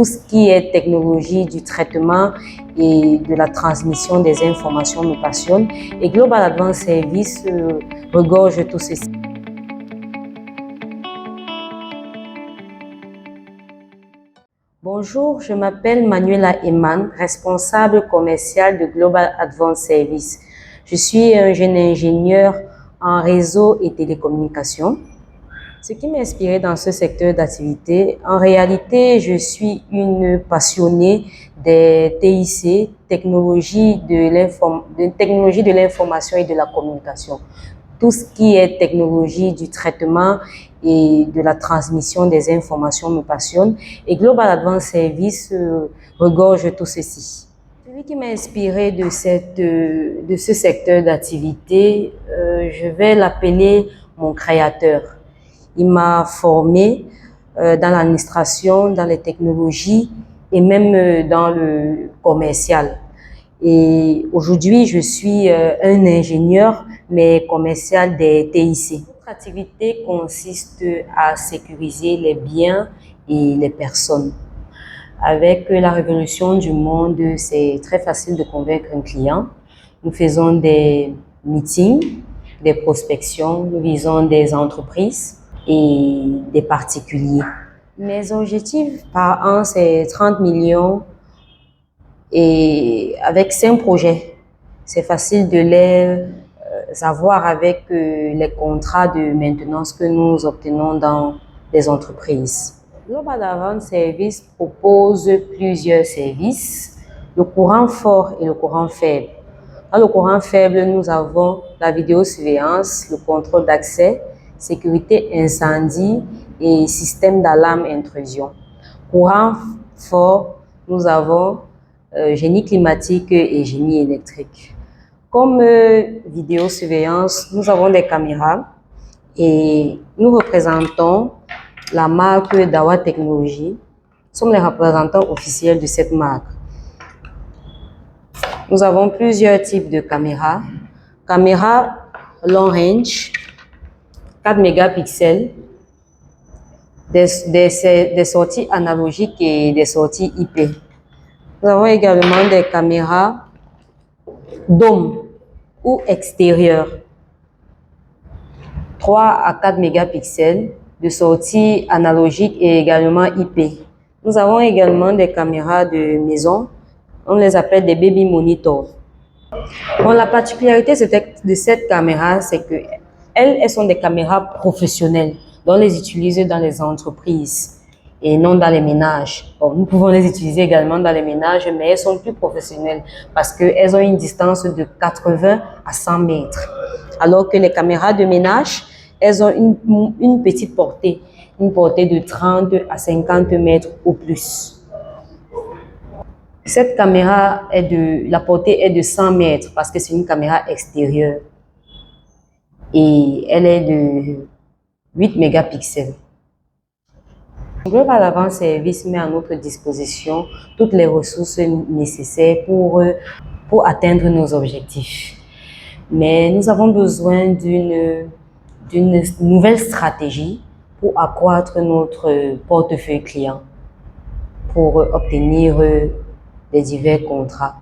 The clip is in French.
Tout ce qui est technologie du traitement et de la transmission des informations me passionne et Global Advanced Services regorge tout ceci. Bonjour, je m'appelle Manuela Eman, responsable commercial de Global Advanced Services. Je suis un jeune ingénieur en réseau et télécommunications. Ce qui m'a inspiré dans ce secteur d'activité, en réalité, je suis une passionnée des TIC, technologie de l'information et de la communication. Tout ce qui est technologie du traitement et de la transmission des informations me passionne et Global Advanced Services regorge tout ceci. Celui qui m'a inspiré de ce secteur d'activité, je vais l'appeler mon créateur. Il m'a formé dans l'administration, dans les technologies et même dans le commercial. Et aujourd'hui, je suis un ingénieur, mais commercial des TIC. Notre activité consiste à sécuriser les biens et les personnes. Avec la révolution du monde, c'est très facile de convaincre un client. Nous faisons des meetings, des prospections, nous visons des entreprises et des particuliers. Mes objectifs par an, c'est 30 millions et avec 5 projets. C'est facile de les avoir avec les contrats de maintenance que nous obtenons dans les entreprises. Global Advanced Services propose plusieurs services, le courant fort et le courant faible. Dans le courant faible, nous avons la vidéosurveillance, le contrôle d'accès, sécurité incendie et système d'alarme intrusion. Courant fort, nous avons génie climatique et génie électrique. Comme vidéosurveillance, nous avons des caméras et nous représentons la marque Dawa Technologies. Nous sommes les représentants officiels de cette marque. Nous avons plusieurs types de caméras. Caméra long range, 4 mégapixels, des sorties analogiques et des sorties IP. Nous avons également des caméras dôme ou extérieures, 3 à 4 mégapixels de sortie analogique et également IP. Nous avons également des caméras de maison, on les appelle des baby monitors. Bon, la particularité de cette caméra, c'est que elles sont des caméras professionnelles. On les utilise dans les entreprises et non dans les ménages. Bon, nous pouvons les utiliser également dans les ménages, mais elles sont plus professionnelles parce qu'elles ont une distance de 80 à 100 mètres. Alors que les caméras de ménage, elles ont une petite portée, une portée de 30 à 50 mètres au plus. Cette caméra, la portée est de 100 mètres parce que c'est une caméra extérieure et elle est de 8 mégapixels. Global Advanced Services met à notre disposition toutes les ressources nécessaires pour atteindre nos objectifs. Mais nous avons besoin d'une nouvelle stratégie pour accroître notre portefeuille client, pour obtenir des divers contrats.